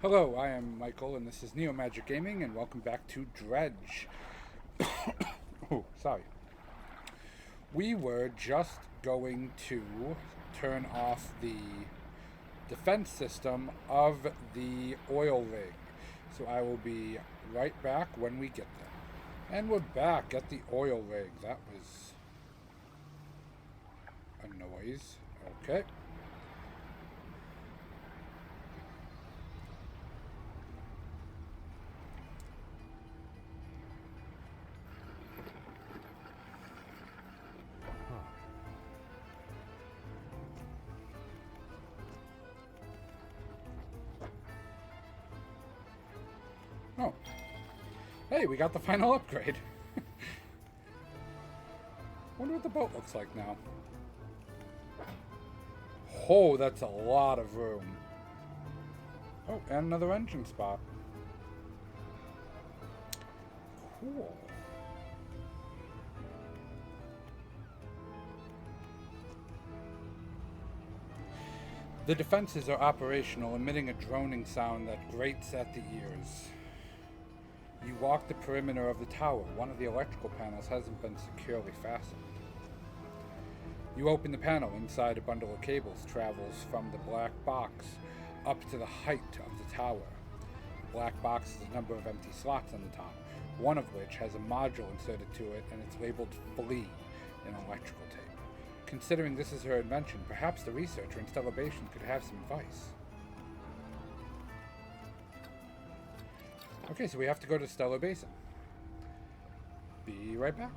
Hello, I am Michael, and this is Neo Magic Gaming, and welcome back to Dredge. Oh, sorry. We were just going to turn off the defense system of the oil rig. So I will be right back when we get there. And we're back at the oil rig. That was a noise. Okay. Oh. Hey, we got the final upgrade. Wonder what the boat looks like now. Oh, that's a lot of room. Oh, and another engine spot. Cool. The defenses are operational, emitting a droning sound that grates at the ears. You walk the perimeter of the tower. One of the electrical panels hasn't been securely fastened. You open the panel. Inside, a bundle of cables travels from the black box up to the height of the tower. The black box has a number of empty slots on the top, one of which has a module inserted to it, and it's labeled Flee in electrical tape. Considering this is her invention, perhaps the researcher in Stellabation could have some advice. Okay, so we have to go to Stellar Basin. Be right back.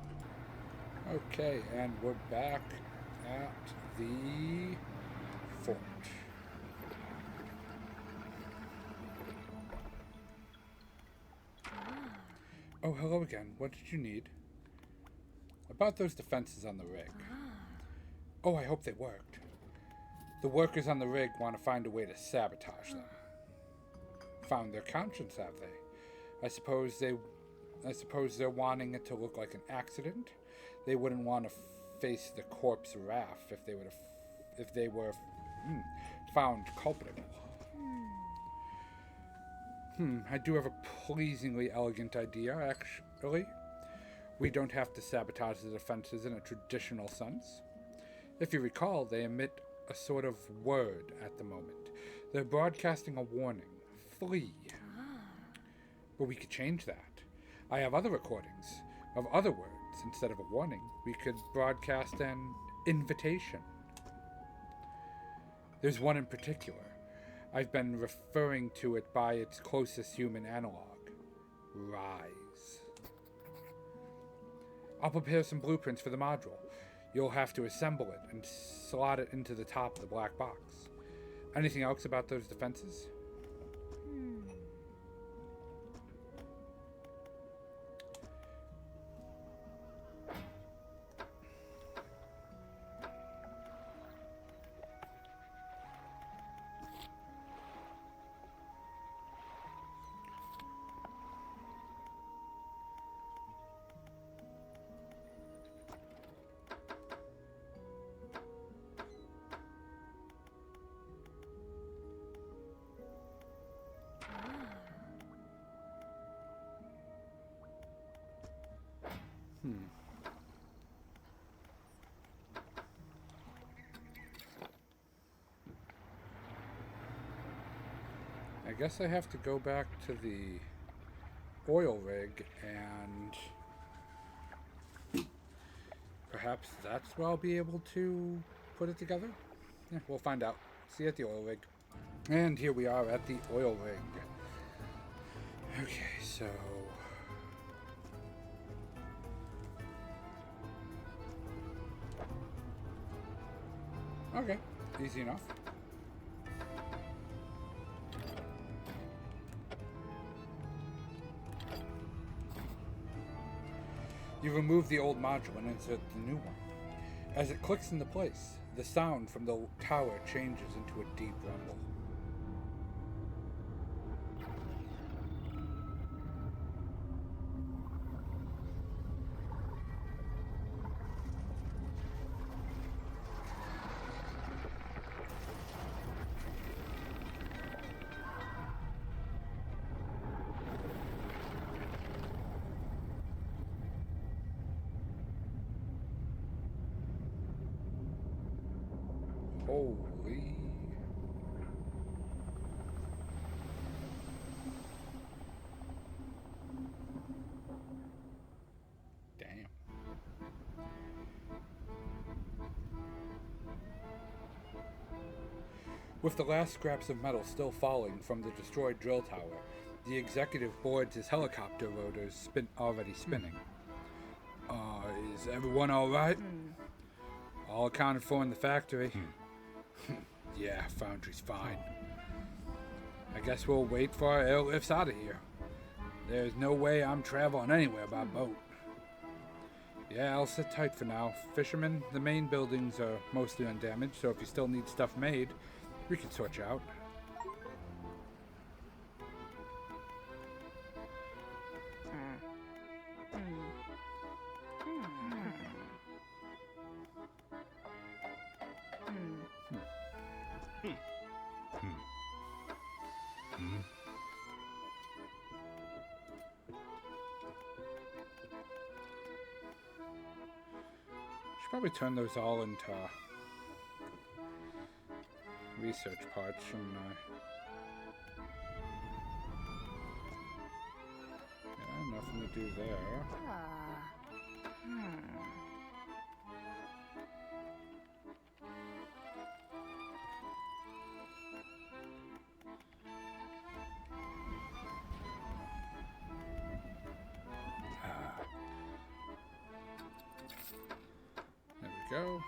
Okay, and we're back at the fort. Oh, hello again. What did you need? About those defenses on the rig. Oh, I hope they worked. The workers on the rig want to find a way to sabotage them. Found their conscience, have they? I suppose they're wanting it to look like an accident. They wouldn't want to face the corpse wrath if they were found culpable. I do have a pleasingly elegant idea, actually. We don't have to sabotage the defenses in a traditional sense. If you recall, they emit a sort of word at the moment. They're broadcasting a warning. Flee. But we could change that. I have other recordings of other words. Instead of a warning, we could broadcast an invitation. There's one in particular. I've been referring to it by its closest human analog. Rise. I'll prepare some blueprints for the module. You'll have to assemble it and slot it into the top of the black box. Anything else about those defenses? I guess I have to go back to the oil rig and perhaps that's where I'll be able to put it together? Yeah, we'll find out. See you at the oil rig. And here we are at the oil rig. Okay, so... Okay, easy enough. You remove the old module and insert the new one. As it clicks into place, the sound from the tower changes into a deep rumble. Holy. Damn. With the last scraps of metal still falling from the destroyed drill tower, the executive boards his helicopter rotors already spinning. Is everyone alright? All accounted for in the factory. Yeah, foundry's fine. I guess we'll wait for our airlifts out of here. There's no way I'm traveling anywhere by boat. Yeah, I'll sit tight for now. Fishermen, the main buildings are mostly undamaged, so if you still need stuff made, we can switch out. Should probably turn those all into research parts, shouldn't I? Yeah, nothing to do there. There we go.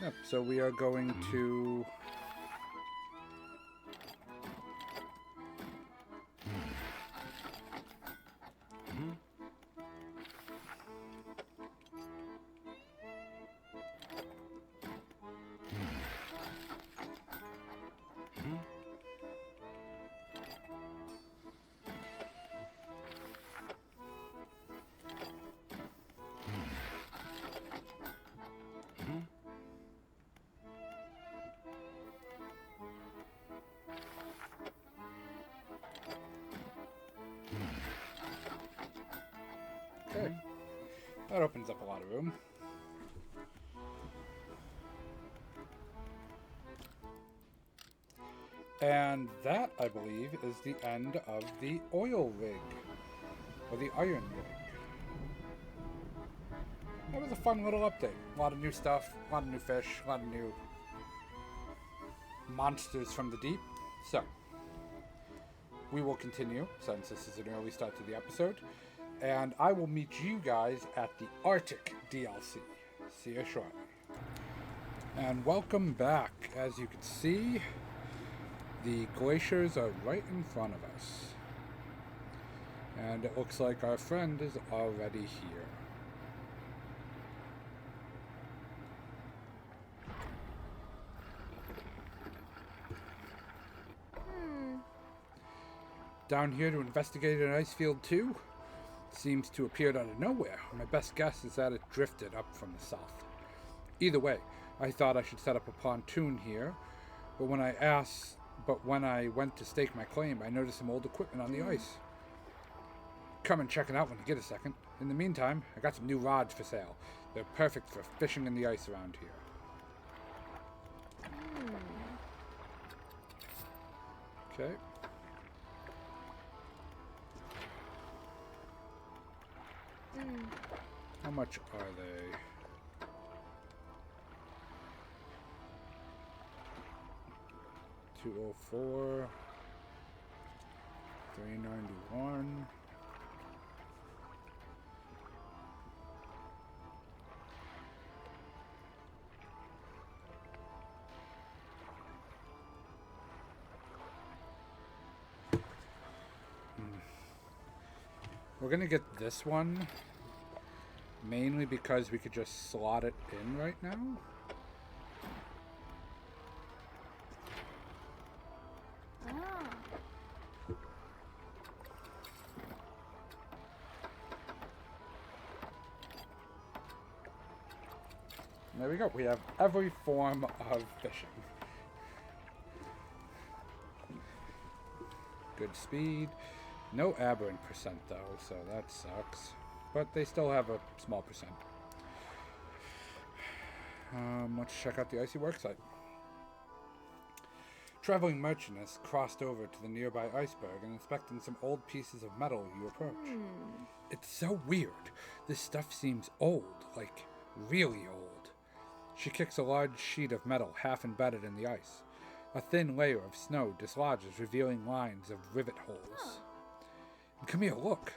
Yep, so we are going to okay. That opens up a lot of room. And that, I believe, is the end of the oil rig. Or the iron rig. That was a fun little update. A lot of new stuff, a lot of new fish, a lot of new monsters from the deep. So, we will continue, since this is an early start to the episode. And I will meet you guys at the Arctic DLC. See you shortly. And welcome back. As you can see, the glaciers are right in front of us. And it looks like our friend is already here. Down here to investigate an ice field too? Seems to appear out of nowhere. My best guess is that it drifted up from the south. Either way, I thought I should set up a pontoon here, but when I went to stake my claim, I noticed some old equipment on the ice. Come and check it out when you get a second. In the meantime, I got some new rods for sale. They're perfect for fishing in the ice around here. Okay. How much are they? $204, $391. We're gonna get this one. Mainly because we could just slot it in right now. There we go. We have every form of fishing. Good speed, No aberrant percent though, so that sucks. But they still have a small percent. Let's check out the icy worksite. Traveling merchant has crossed over to the nearby iceberg and inspecting some old pieces of metal you approach. It's so weird. This stuff seems old, like really old. She kicks a large sheet of metal half embedded in the ice. A thin layer of snow dislodges, revealing lines of rivet holes. And come here, look.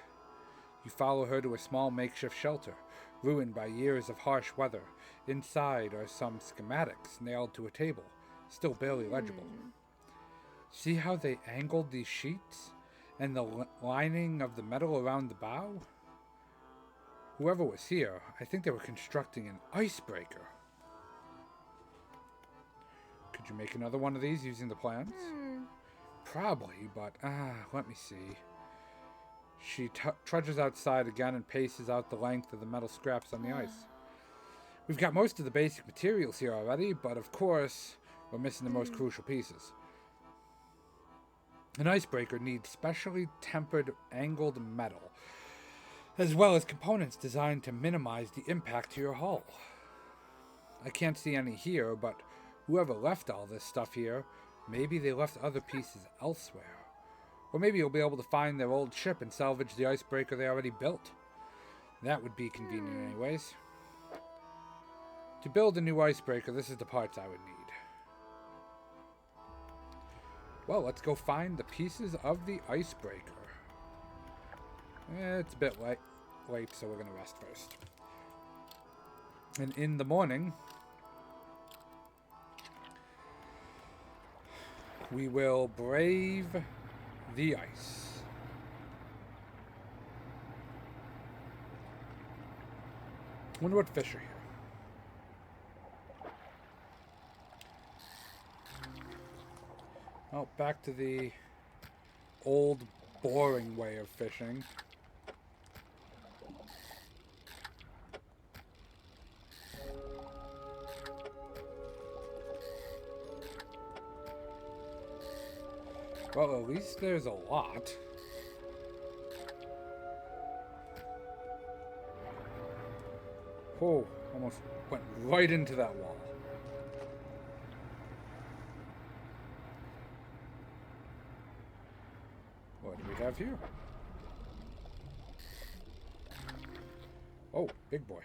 You follow her to a small makeshift shelter, ruined by years of harsh weather. Inside are some schematics nailed to a table, still barely legible. See how they angled these sheets? And the lining of the metal around the bow? Whoever was here, I think they were constructing an icebreaker. Could you make another one of these using the plans? Probably, but let me see. She trudges outside again and paces out the length of the metal scraps on the ice. We've got most of the basic materials here already, but of course, we're missing the most crucial pieces. An icebreaker needs specially tempered angled metal, as well as components designed to minimize the impact to your hull. I can't see any here, but whoever left all this stuff here, maybe they left other pieces elsewhere. Or maybe you'll be able to find their old ship and salvage the icebreaker they already built. That would be convenient anyways. To build a new icebreaker, this is the parts I would need. Well, let's go find the pieces of the icebreaker. It's a bit late, so we're going to rest first. And in the morning, we will brave the ice. Wonder what fish are here. Oh, back to the old, boring way of fishing. Well, at least there's a lot. Oh, almost went right into that wall. What do we have here? Oh, big boy.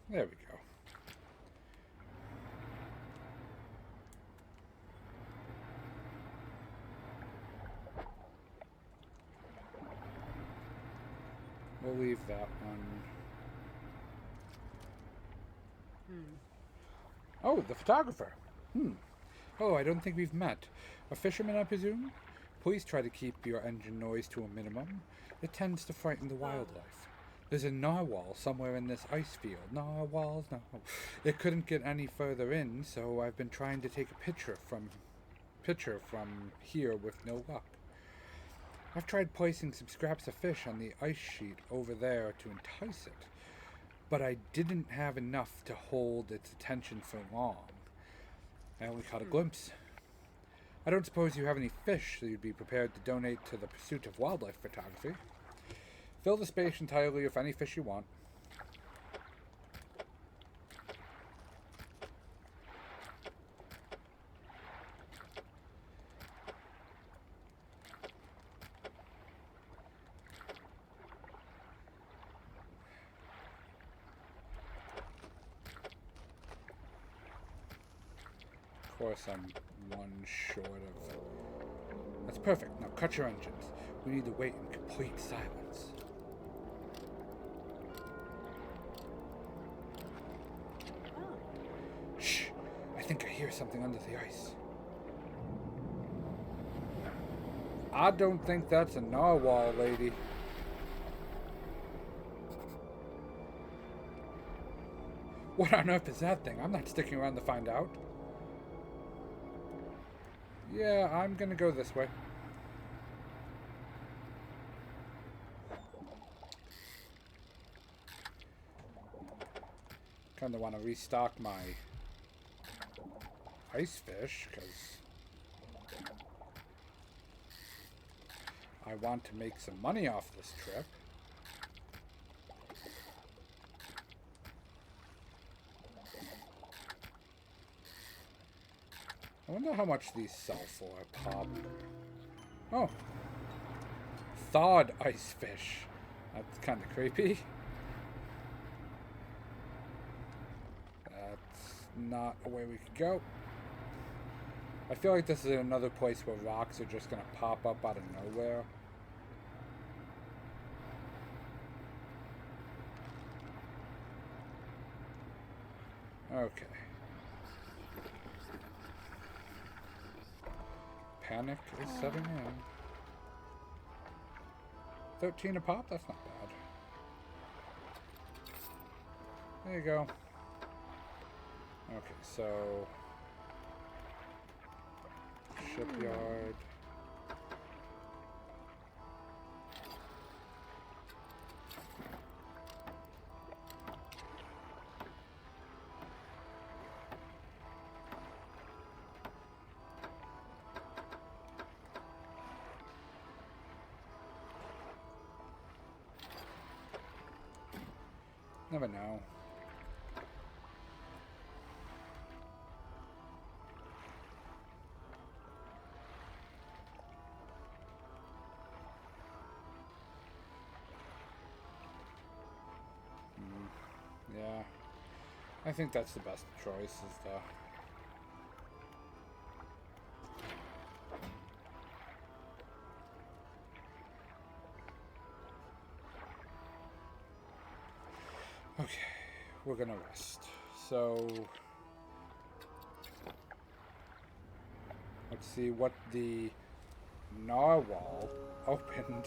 There we go. We'll leave that one. Oh, the photographer. Oh, I don't think we've met. A fisherman, I presume? Please try to keep your engine noise to a minimum. It tends to frighten the wildlife. There's a narwhal somewhere in this ice field. Narwhals, no. It couldn't get any further in, so I've been trying to take a picture from here with no luck. I've tried placing some scraps of fish on the ice sheet over there to entice it, but I didn't have enough to hold its attention for long. I only caught a glimpse. I don't suppose you have any fish that you'd be prepared to donate to the pursuit of wildlife photography. Fill the space entirely with any fish you want. Of course, I'm one short of... That's perfect. Now cut your engines. We need to wait in complete silence. Shh! I think I hear something under the ice. I don't think that's a narwhal, lady. What on earth is that thing? I'm not sticking around to find out. Yeah, I'm gonna go this way. Kinda want to restock my ice fish, because I want to make some money off this trip. I wonder how much these sell for a pop. Oh. Thawed ice fish. That's kind of creepy. That's not a way we could go. I feel like this is another place where rocks are just going to pop up out of nowhere. Okay. Panic is setting in. 13 a pop? That's not bad. There you go. Okay, so... shipyard. Never know. Yeah. I think that's the best choice, is the... Okay, we're gonna rest. So... let's see what the narwhal opened.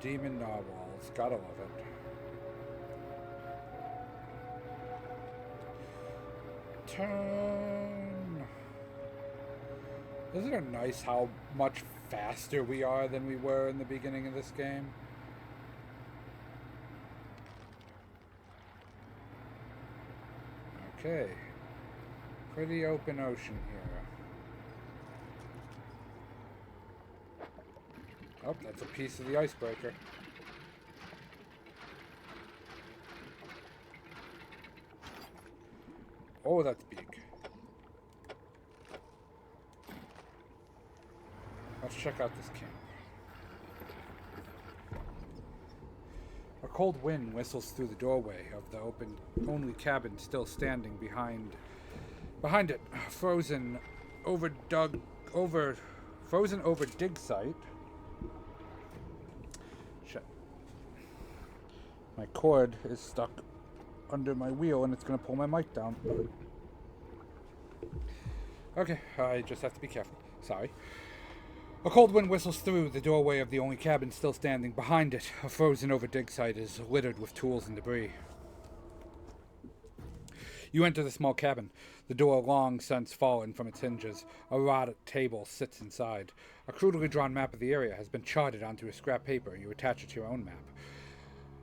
Demon narwhals. Gotta love it. Turn. Isn't it nice how much faster we are than we were in the beginning of this game? Okay. Pretty open ocean here. Oh, that's a piece of the icebreaker. Oh, that's big. Let's check out this camp. A cold wind whistles through the doorway of the only cabin still standing behind it. Frozen over dig site. Shit. My cord is stuck under my wheel and it's gonna pull my mic down. Okay, I just have to be careful. Sorry. A cold wind whistles through the doorway of the only cabin still standing. Behind it, a frozen over dig site is littered with tools and debris. You enter the small cabin, the door long since fallen from its hinges. A rod table sits inside. A crudely drawn map of the area has been charted onto a scrap paper. You attach it to your own map.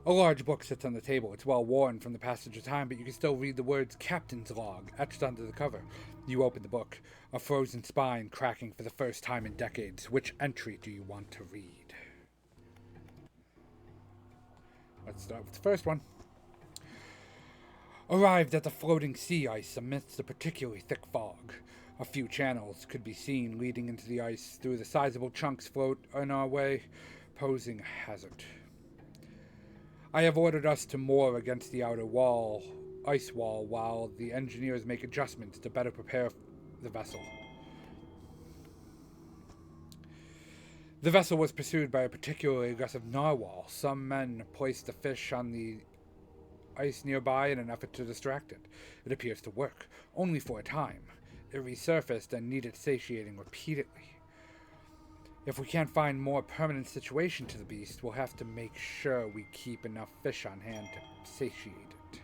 A large book sits on the table. It's well worn from the passage of time, but you can still read the words Captain's Log etched onto the cover. You open the book, a frozen spine cracking for the first time in decades. Which entry do you want to read? Let's start with the first one. Arrived at the floating sea ice amidst a particularly thick fog. A few channels could be seen leading into the ice through the sizable chunks float in our way, posing a hazard. I have ordered us to moor against the outer ice wall, while the engineers make adjustments to better prepare the vessel. The vessel was pursued by a particularly aggressive narwhal. Some men placed the fish on the ice nearby in an effort to distract it. It appears to work, only for a time. It resurfaced and needed satiating repeatedly. If we can't find more permanent situation to the beast, we'll have to make sure we keep enough fish on hand to satiate it.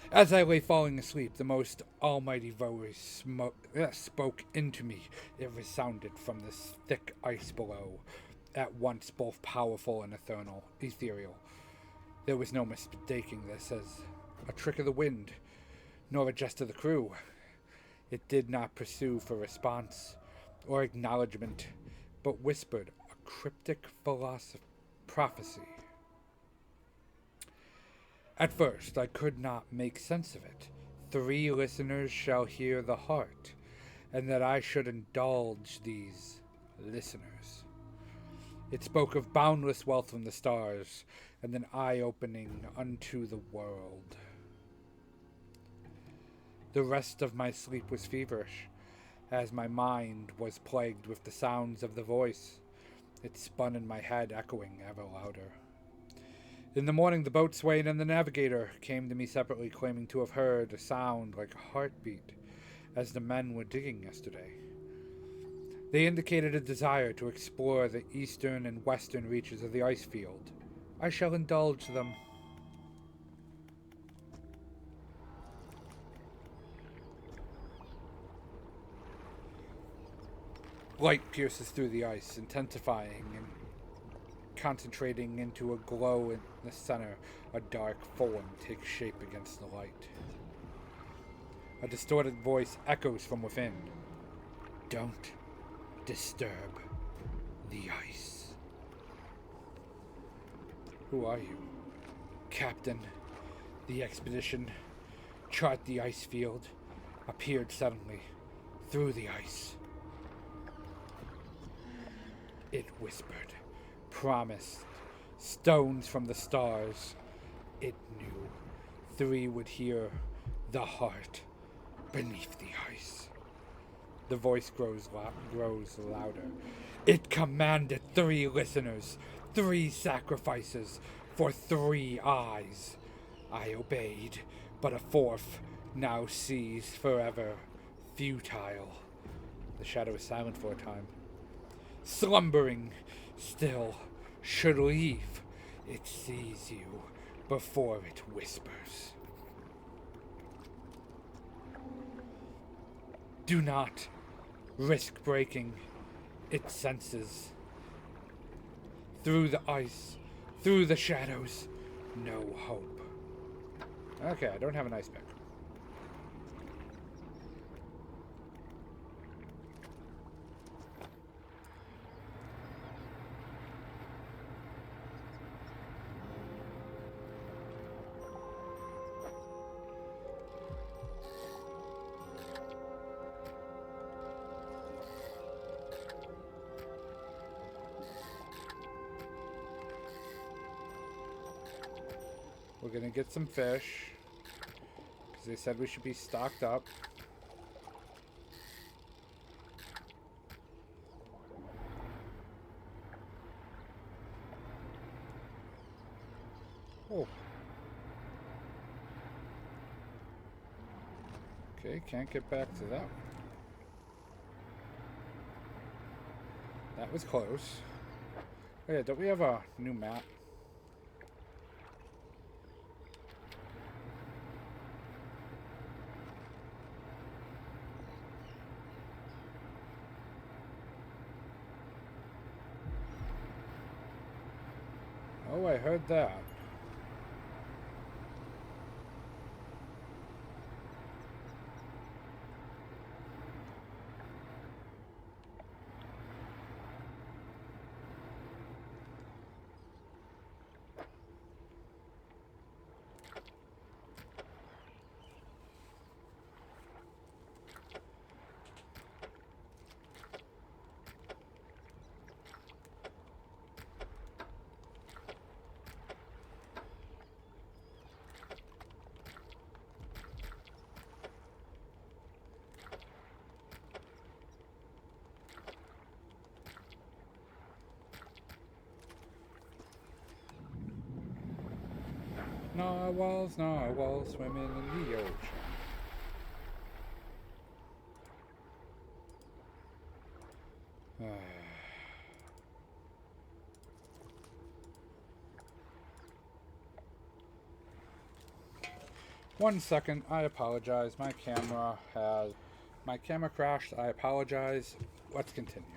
As I lay falling asleep, the most almighty voice spoke into me. It resounded from this thick ice below, at once both powerful and ethereal. There was no mistaking this as a trick of the wind, nor a jest of the crew. It did not pursue for response or acknowledgement, but whispered a cryptic prophecy. At first, I could not make sense of it. 3 listeners shall hear the heart, and that I should indulge these listeners. It spoke of boundless wealth from the stars, and an eye-opening unto the world. The rest of my sleep was feverish, as my mind was plagued with the sounds of the voice. It spun in my head, echoing ever louder. In the morning, the boatswain and the navigator came to me separately, claiming to have heard a sound like a heartbeat as the men were digging yesterday. They indicated a desire to explore the eastern and western reaches of the ice field. I shall indulge them. Light pierces through the ice, intensifying and concentrating into a glow in the center. A dark form takes shape against the light. A distorted voice echoes from within. Don't disturb the ice. Who are you? Captain. The expedition. Chart the ice field. Appeared suddenly. Through the ice. It whispered. Promised. Stones from the stars. It knew 3 would hear the heart beneath the ice. The voice grows louder. It commanded 3 listeners, 3 sacrifices for 3 eyes. I obeyed, but a 4th now sees forever futile. The shadow is silent for a time. Slumbering still, should leave. It sees you before it whispers. Do not risk breaking its senses. Through the ice, through the shadows, no hope. Okay, I don't have an ice pick. We're gonna get some fish, because they said we should be stocked up. Oh. Okay, can't get back to that one. That was close. Oh yeah, don't we have a new map? Oh, I heard that. Narwhals swimming in the ocean. 1 second, I apologize. My camera crashed. I apologize. Let's continue.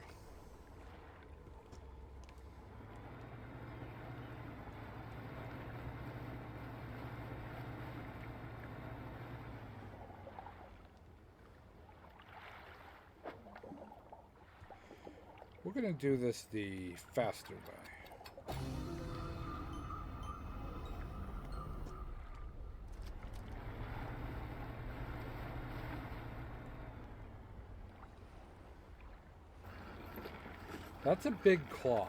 We're gonna do this the faster way. That's a big claw.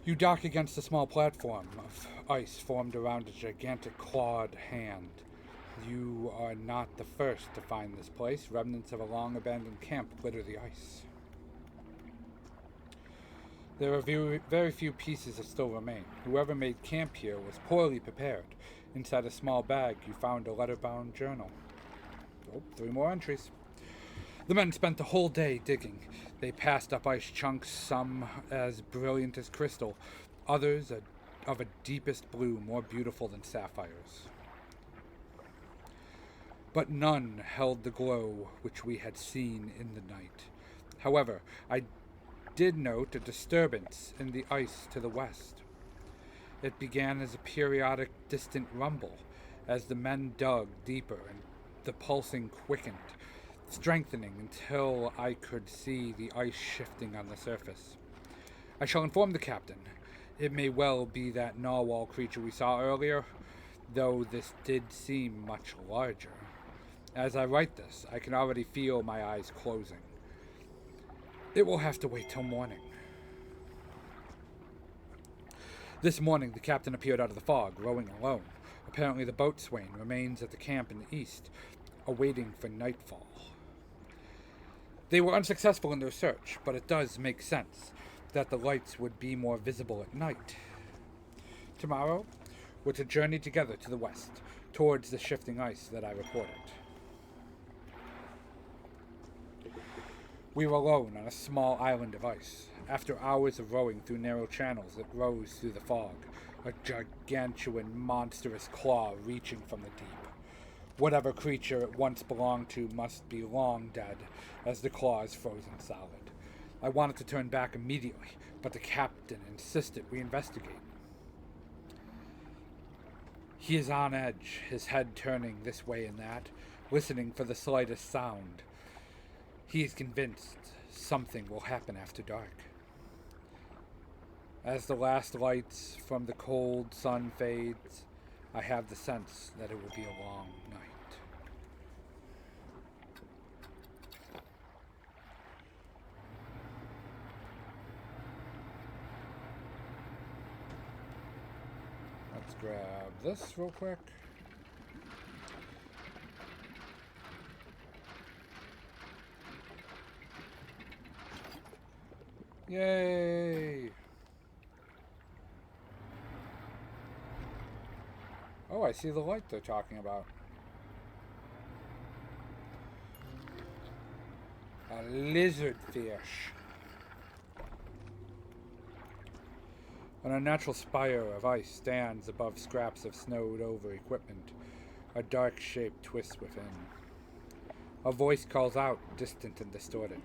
You dock against a small platform of ice formed around a gigantic clawed hand. You are not the first to find this place. Remnants of a long abandoned camp litter the ice. There are very few pieces that still remain. Whoever made camp here was poorly prepared. Inside a small bag, you found a letter-bound journal. Oh, 3 more entries. The men spent the whole day digging. They passed up ice chunks, some as brilliant as crystal, others of a deepest blue, more beautiful than sapphires. But none held the glow which we had seen in the night. However, I did note a disturbance in the ice to the west. It began as a periodic, distant rumble as the men dug deeper and the pulsing quickened, strengthening until I could see the ice shifting on the surface. I shall inform the captain. It may well be that narwhal creature we saw earlier, though this did seem much larger. As I write this, I can already feel my eyes closing. It will have to wait till morning. This morning, the captain appeared out of the fog, rowing alone. Apparently, the boatswain remains at the camp in the east, awaiting for nightfall. They were unsuccessful in their search, but it does make sense that the lights would be more visible at night. Tomorrow, we're to journey together to the west, towards the shifting ice that I reported. We were alone on a small island of ice. After hours of rowing through narrow channels that rose through the fog, a gargantuan, monstrous claw reaching from the deep. Whatever creature it once belonged to must be long dead, as the claw is frozen solid. I wanted to turn back immediately, but the captain insisted we investigate. He is on edge, his head turning this way and that, listening for the slightest sound. He is convinced something will happen after dark. As the last lights from the cold sun fades, I have the sense that it will be a long night. Let's grab this real quick. Yay! Oh, I see the light they're talking about. A lizard fish. An unnatural spire of ice stands above scraps of snowed-over equipment. A dark shape twists within. A voice calls out, distant and distorted.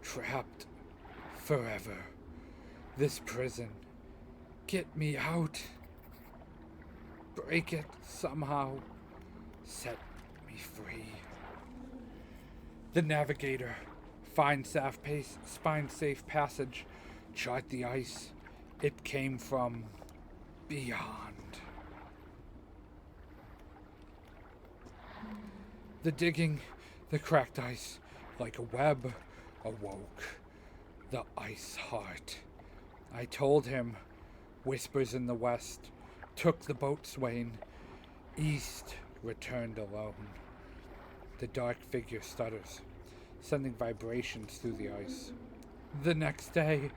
Trapped forever. This prison. Get me out. Break it somehow. Set me free. The navigator. Find safe passage. Chart the ice. It came from beyond. The digging, the cracked ice, like a web, awoke. The ice heart. I told him, whispers in the west, took the boatswain, east, returned alone. The dark figure stutters, sending vibrations through the ice. The next day,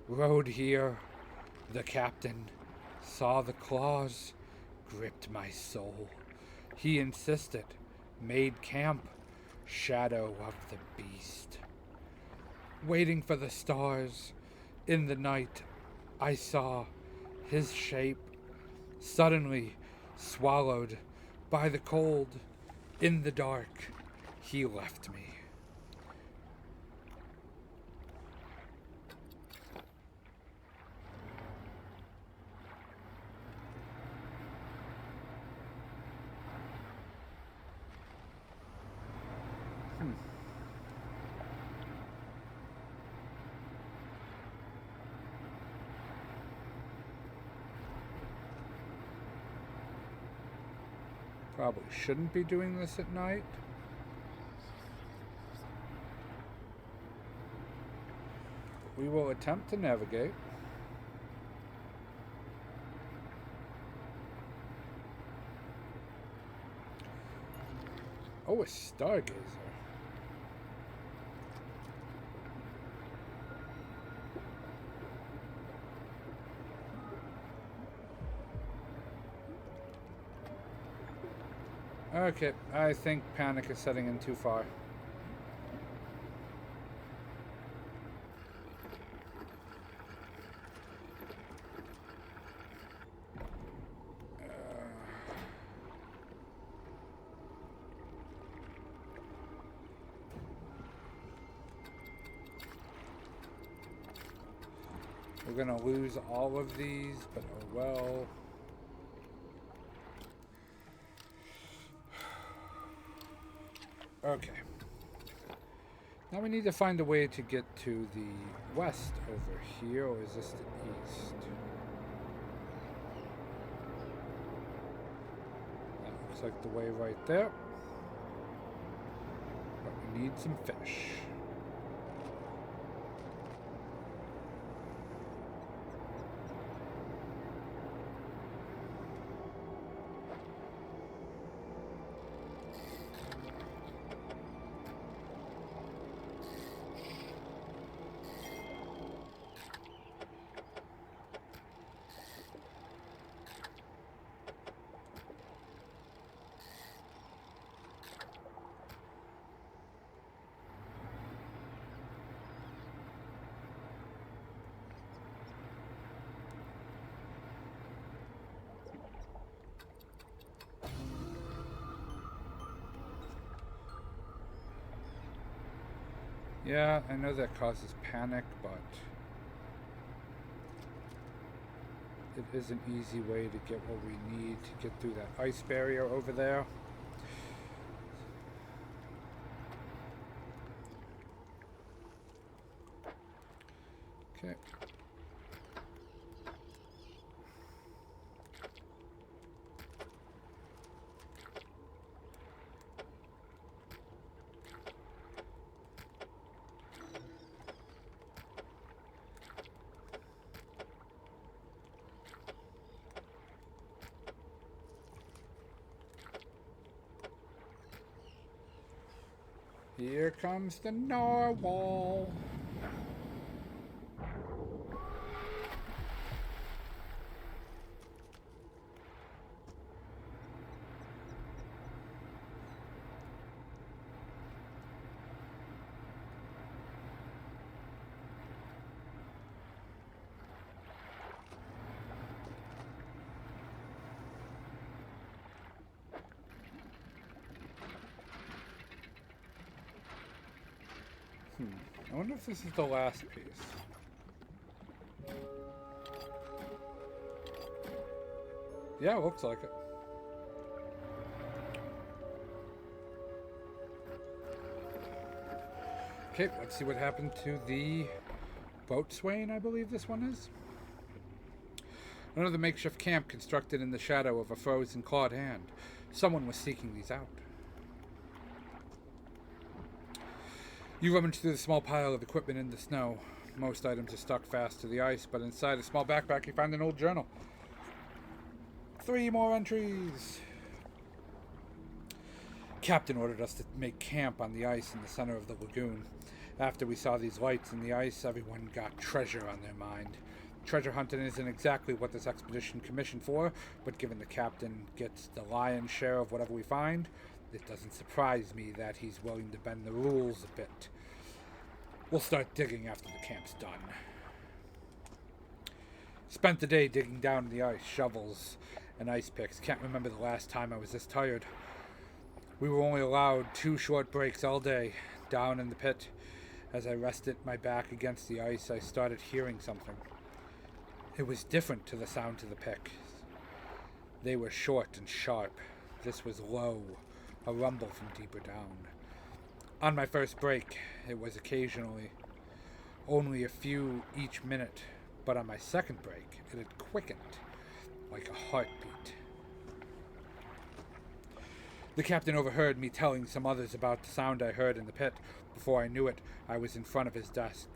rode here, the captain, saw the claws, gripped my soul. He insisted, made camp, shadow of the beast. waiting for the stars. In the night, I saw his shape suddenly swallowed by the cold. In the dark, he left me. Probably shouldn't be doing this at night. We will attempt to navigate. Oh, a stargazer. Okay, I think panic is setting in too far. We're gonna lose all of these, but oh well. Okay. Now we need to find a way to get to the west over here, or is this the east? That looks like the way right there. But we need some fish. Yeah, I know that causes panic, but it is an easy way to get what we need to get through that ice barrier over there. Okay. Here comes the narwhal. I wonder if this is the last piece. Yeah, looks like it. Okay, let's see what happened to the boatswain, I believe this one is. Another makeshift camp constructed in the shadow of a frozen clawed hand. Someone was seeking these out. You rummage through the small pile of equipment in the snow. Most items are stuck fast to the ice, but inside a small backpack you find an old journal. 3 more entries. Captain ordered us to make camp on the ice in the center of the lagoon. After we saw these lights in the ice, everyone got treasure on their mind. Treasure hunting isn't exactly what this expedition commissioned for, but given the captain gets the lion's share of whatever we find, it doesn't surprise me that he's willing to bend the rules a bit. We'll start digging after the camp's done. Spent the day digging down in the ice, shovels and ice picks. Can't remember the last time I was this tired. We were only allowed 2 short breaks all day. Down in the pit, as I rested my back against the ice, I started hearing something. It was different to the sound of the picks. They were short and sharp. This was low, a rumble from deeper down. On my first break, it was occasionally only a few each minute, but on my second break, it had quickened like a heartbeat. The captain overheard me telling some others about the sound I heard in the pit. Before I knew it, I was in front of his desk.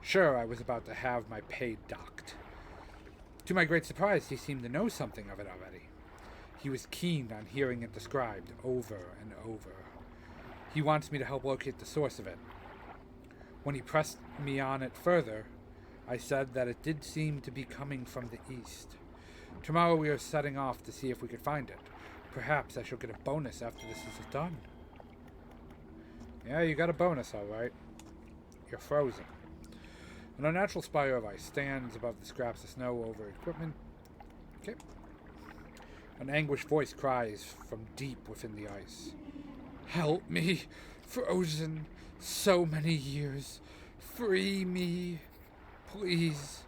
Sure, I was about to have my pay docked. To my great surprise, he seemed to know something of it already. He was keen on hearing it described over and over. He wants me to help locate the source of it. When he pressed me on it further, I said that it did seem to be coming from the east. Tomorrow we are setting off to see if we could find it. Perhaps I shall get a bonus after this is done. Yeah, you got a bonus, all right. You're frozen. An unnatural spire of ice stands above the scraps of snow over equipment. Okay. An anguished voice cries from deep within the ice. Help me, frozen so many years. Free me. Please,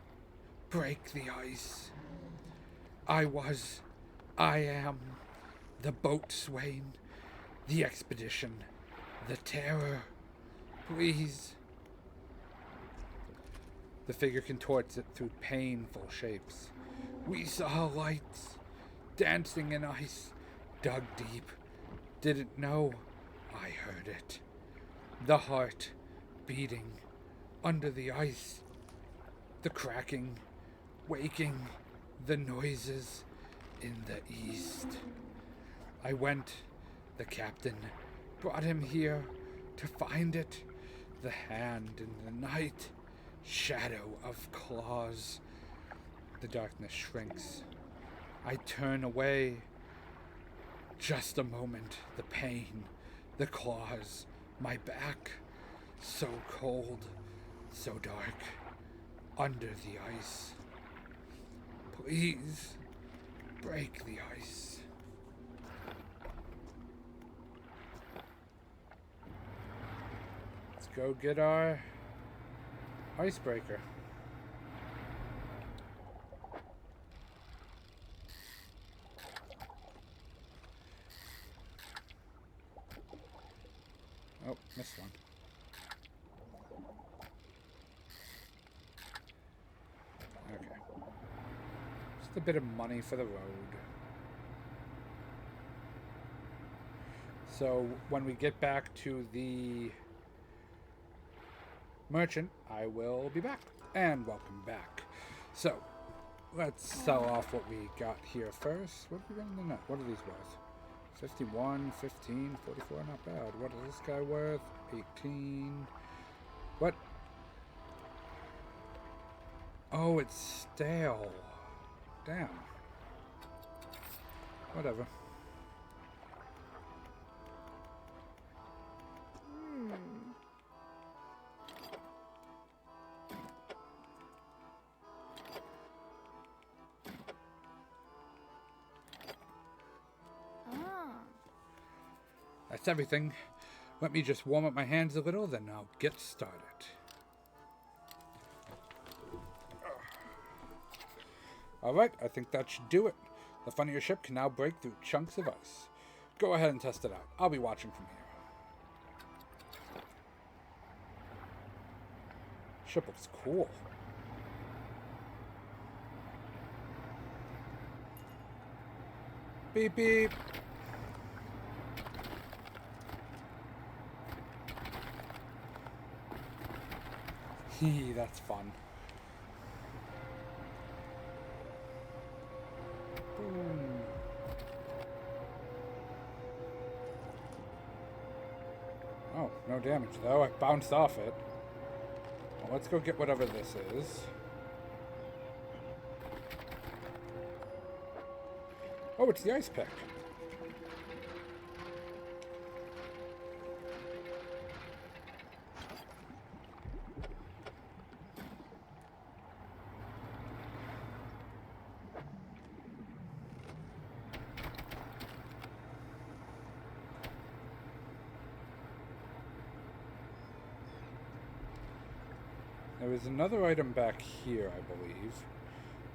break the ice. I am the boatswain, the expedition, the terror. Please. The figure contorts it through painful shapes. We saw lights, dancing in ice, dug deep. Didn't know. I heard it. The heart beating under the ice. The cracking, waking, the noises in the east. I went. The captain brought him here to find it. The hand in the night. Shadow of claws. The darkness shrinks. I turn away. Just a moment. The pain. The claws. My back. So cold. So dark. Under the ice. Please. Break the ice. Let's go get our icebreaker. Oh, missed one. Okay. Just a bit of money for the road. So when we get back to the merchant, I will be back. And welcome back. So, let's sell off what we got here first. What have we got in the net? What are these worth? 51, 15, 44, not bad. What is this guy worth? 18. What? Oh, it's stale. Damn. Whatever. That's everything. Let me just warm up my hands a little, then I'll get started. Alright, I think that should do it. The front of your ship can now break through chunks of ice. Go ahead and test it out. I'll be watching from here. Ship looks cool. Beep beep. That's fun. Boom. Oh, no damage though. I bounced off it. Well, let's go get whatever this is. Oh, it's the ice pick. There was another item back here, I believe.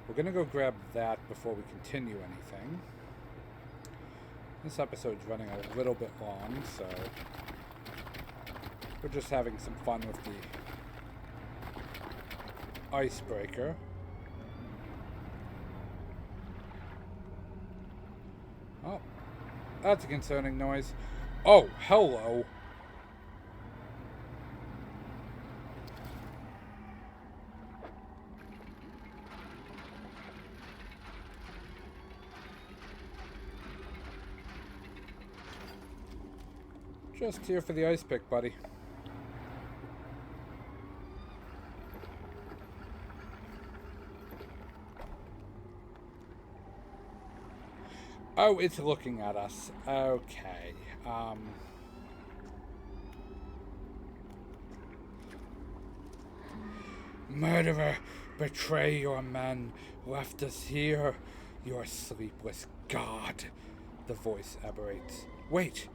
We're going to go grab that before we continue anything. This episode's running a little bit long, so we're just having some fun with the icebreaker. Oh, that's a concerning noise. Oh, hello. Just here for the ice pick, buddy. Oh, it's looking at us. Okay. Murderer, betray your men. Left us here. Your sleepless god. The voice aberrates. Wait.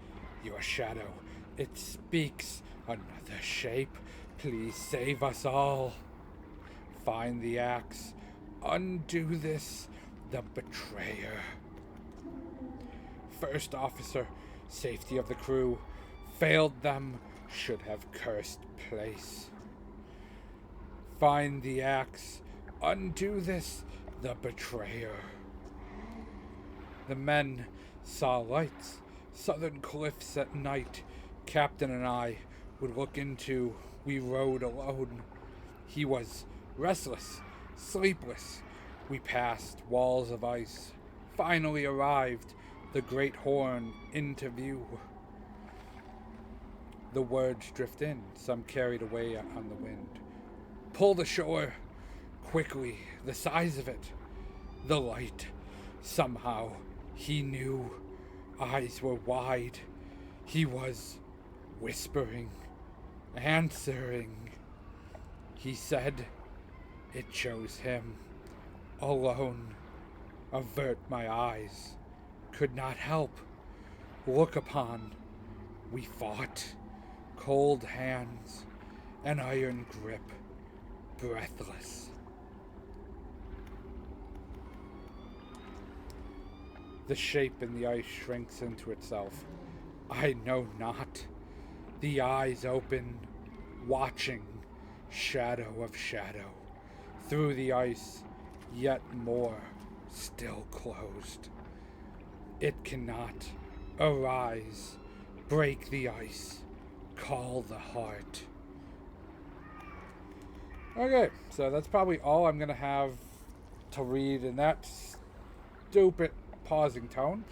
Your shadow. It speaks. Another shape. Please save us all. Find the axe. Undo this. The betrayer. First officer, safety of the crew, failed them, should have cursed place. Find the axe, undo this, the betrayer. The men saw lights, southern cliffs at night. Captain and I would look into, we rode alone. He was restless, sleepless. We passed walls of ice, finally arrived. The great horn into view. The words drift in, some carried away on the wind. Pull the shore, quickly, the size of it. The light, somehow, he knew. Eyes were wide. He was whispering, answering. He said, it chose him. Alone, avert my eyes. Could not help. Look upon. We fought. Cold hands. An iron grip. Breathless. The shape in the ice shrinks into itself. I know not. The eyes open. Watching. Shadow of shadow. Through the ice. Yet more. Still closed. It cannot arise, break the ice, call the heart. Okay, so that's probably all I'm going to have to read in that stupid pausing tone.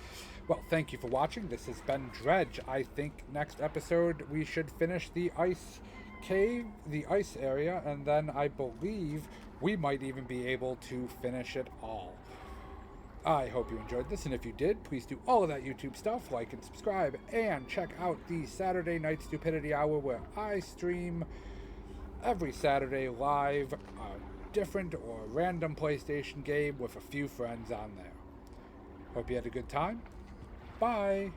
Well, thank you for watching. This has been Dredge. I think next episode we should finish the ice cave, the ice area, and then I believe we might even be able to finish it all. I hope you enjoyed this, and if you did, please do all of that YouTube stuff, like and subscribe, and check out the Saturday Night Stupidity Hour where I stream every Saturday live a different or random PlayStation game with a few friends on there. Hope you had a good time. Bye!